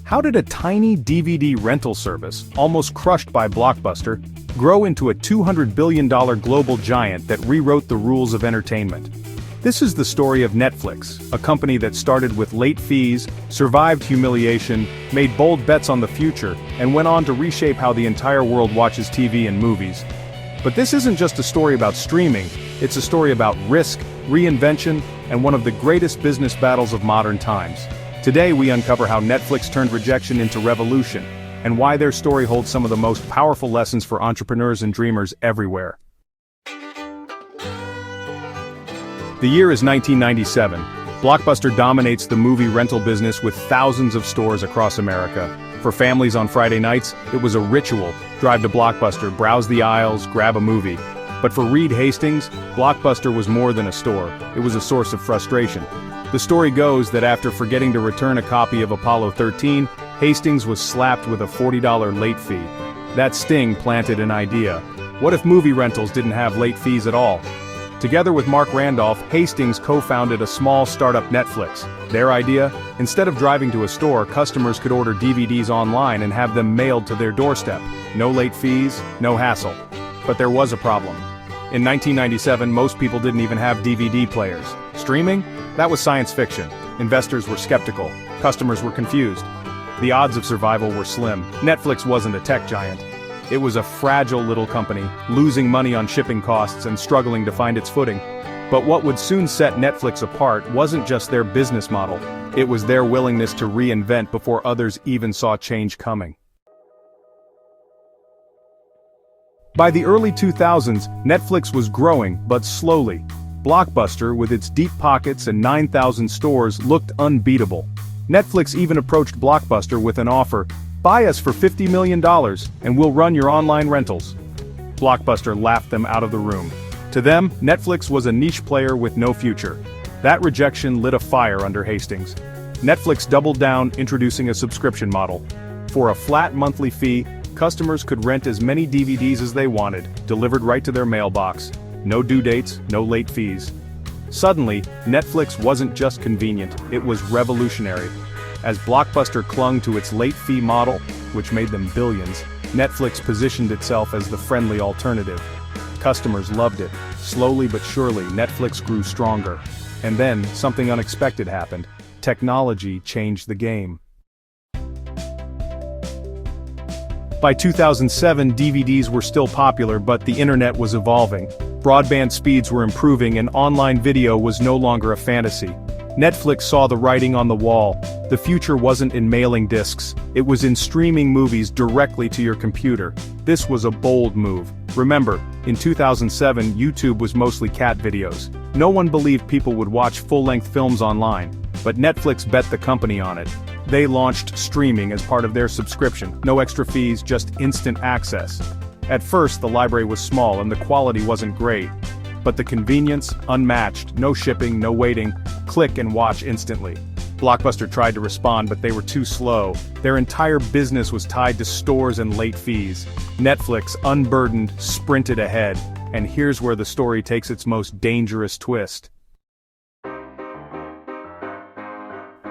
How did a tiny DVD rental service, almost crushed by Blockbuster, grow into a $200 billion global giant that rewrote the rules of entertainment? This is the story of Netflix, a company that started with late fees, survived humiliation, made bold bets on the future, and went on to reshape how the entire world watches TV and movies. But this isn't just a story about streaming, it's a story about risk, reinvention, and one of the greatest business battles of modern times. Today we uncover how Netflix turned rejection into revolution, and why their story holds some of the most powerful lessons for entrepreneurs and dreamers everywhere. The year is 1997. Blockbuster dominates the movie rental business with thousands of stores across America. For families on Friday nights, it was a ritual. Drive to Blockbuster, browse the aisles, grab a movie. But for Reed Hastings, Blockbuster was more than a store. It was a source of frustration. The story goes that after forgetting to return a copy of Apollo 13, Hastings was slapped with a $40 late fee. That sting planted an idea. What if movie rentals didn't have late fees at all? Together with Mark Randolph, Hastings co-founded a small startup Netflix. Their idea? Instead of driving to a store, customers could order DVDs online and have them mailed to their doorstep. No late fees, no hassle. But there was a problem. In 1997, most people didn't even have DVD players. Streaming? That was science fiction. Investors were skeptical. Customers were confused. The odds of survival were slim. Netflix wasn't a tech giant. It was a fragile little company, losing money on shipping costs and struggling to find its footing. But what would soon set Netflix apart wasn't just their business model, it was their willingness to reinvent before others even saw change coming. By the early 2000s, Netflix was growing, but slowly. Blockbuster, with its deep pockets and 9,000 stores, looked unbeatable. Netflix even approached Blockbuster with an offer: buy us for $50 million, and we'll run your online rentals. Blockbuster laughed them out of the room. To them, Netflix was a niche player with no future. That rejection lit a fire under Hastings. Netflix doubled down, introducing a subscription model. For a flat monthly fee, customers could rent as many DVDs as they wanted, delivered right to their mailbox. No due dates, no late fees. Suddenly, Netflix wasn't just convenient, it was revolutionary. As Blockbuster clung to its late fee model, which made them billions, Netflix positioned itself as the friendly alternative. Customers loved it. Slowly but surely, Netflix grew stronger. And then, something unexpected happened. Technology changed the game. By 2007, DVDs were still popular, but the internet was evolving. Broadband speeds were improving and online video was no longer a fantasy. Netflix saw the writing on the wall. The future wasn't in mailing discs, it was in streaming movies directly to your computer. This was a bold move. Remember, in 2007, YouTube was mostly cat videos. No one believed people would watch full-length films online, but Netflix bet the company on it. They launched streaming as part of their subscription. No extra fees, just instant access. At first, the library was small and the quality wasn't great. But the convenience, unmatched, no shipping, no waiting, click and watch instantly. Blockbuster tried to respond, but they were too slow. Their entire business was tied to stores and late fees. Netflix, unburdened, sprinted ahead. And here's where the story takes its most dangerous twist.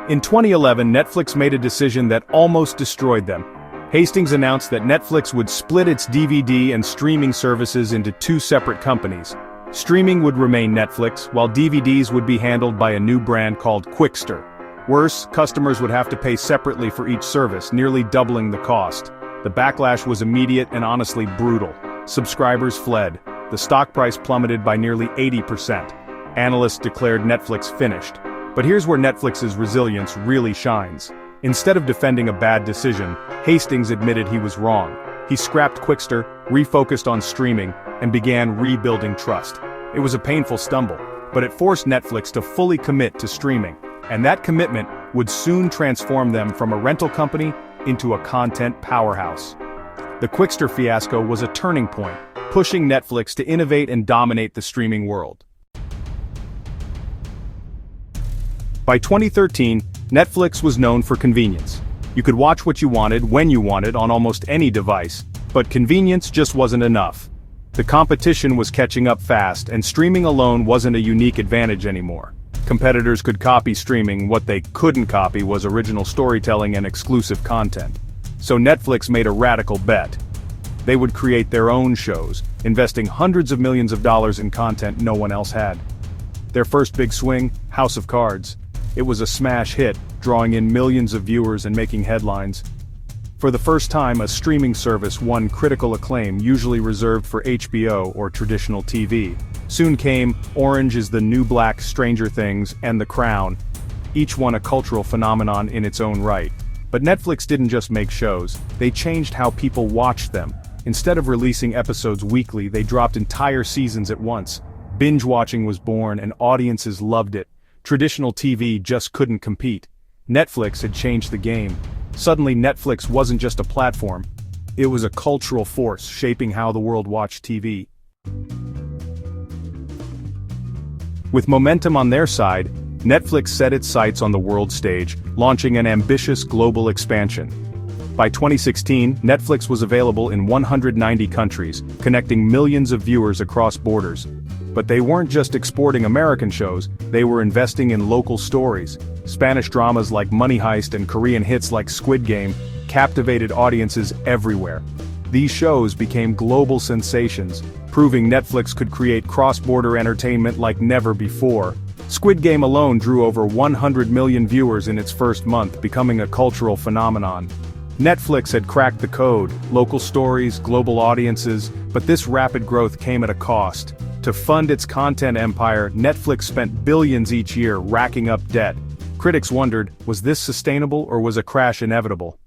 In 2011, Netflix made a decision that almost destroyed them. Hastings announced that Netflix would split its DVD and streaming services into two separate companies. Streaming would remain Netflix, while DVDs would be handled by a new brand called Qwikster. Worse, customers would have to pay separately for each service, nearly doubling the cost. The backlash was immediate and honestly brutal. Subscribers fled. The stock price plummeted by nearly 80%. Analysts declared Netflix finished. But here's where Netflix's resilience really shines. Instead of defending a bad decision, Hastings admitted he was wrong. He scrapped Qwikster, refocused on streaming, and began rebuilding trust. It was a painful stumble, but it forced Netflix to fully commit to streaming, and that commitment would soon transform them from a rental company into a content powerhouse. The Qwikster Fiasco was a turning point, pushing Netflix to innovate and dominate the streaming world. By 2013, Netflix was known for convenience. You could watch what you wanted, when you wanted, on almost any device, but convenience just wasn't enough. The competition was catching up fast, and streaming alone wasn't a unique advantage anymore. Competitors could copy streaming. What they couldn't copy was original storytelling and exclusive content. So Netflix made a radical bet. They would create their own shows, investing hundreds of millions of dollars in content no one else had. Their first big swing, House of Cards. It was a smash hit, drawing in millions of viewers and making headlines. For the first time, a streaming service won critical acclaim, usually reserved for HBO or traditional TV. Soon came Orange is the New Black, Stranger Things, and The Crown, each one a cultural phenomenon in its own right. But Netflix didn't just make shows, they changed how people watched them. Instead of releasing episodes weekly, they dropped entire seasons at once. Binge watching was born and audiences loved it. Traditional TV just couldn't compete. Netflix had changed the game. Suddenly Netflix wasn't just a platform, it was a cultural force shaping how the world watched TV. With momentum on their side, Netflix set its sights on the world stage, launching an ambitious global expansion. By 2016, Netflix was available in 190 countries, connecting millions of viewers across borders. But they weren't just exporting American shows, they were investing in local stories. Spanish dramas like Money Heist and Korean hits like Squid Game captivated audiences everywhere. These shows became global sensations, proving Netflix could create cross-border entertainment like never before. Squid Game alone drew over 100 million viewers in its first month, becoming a cultural phenomenon. Netflix had cracked the code, local stories, global audiences, but this rapid growth came at a cost. To fund its content empire, Netflix spent billions each year racking up debt. Critics wondered, was this sustainable or was a crash inevitable?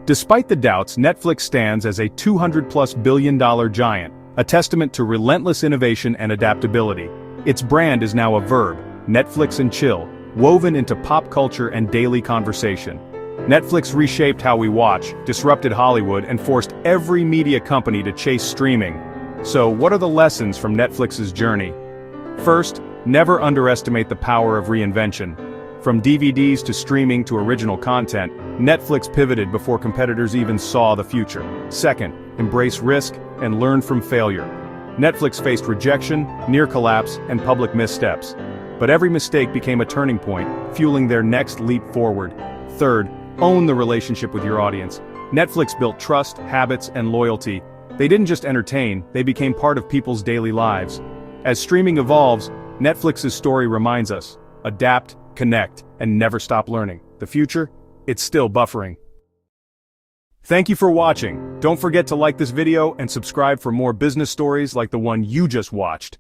Despite the doubts, Netflix stands as a $200+ billion giant, a testament to relentless innovation and adaptability. Its brand is now a verb, Netflix and chill, woven into pop culture and daily conversation. Netflix reshaped how we watch, disrupted Hollywood, and forced every media company to chase streaming. So, what are the lessons from Netflix's journey? First, never underestimate the power of reinvention. From DVDs to streaming to original content, Netflix pivoted before competitors even saw the future. Second, embrace risk and learn from failure. Netflix faced rejection, near collapse, and public missteps. But every mistake became a turning point, fueling their next leap forward. Third, own the relationship with your audience. Netflix built trust, habits, and loyalty. They didn't just entertain, they became part of people's daily lives. As streaming evolves, Netflix's story reminds us, adapt, connect, and never stop learning. The future? It's still buffering. Thank you for watching. Don't forget to like this video and subscribe for more business stories like the one you just watched.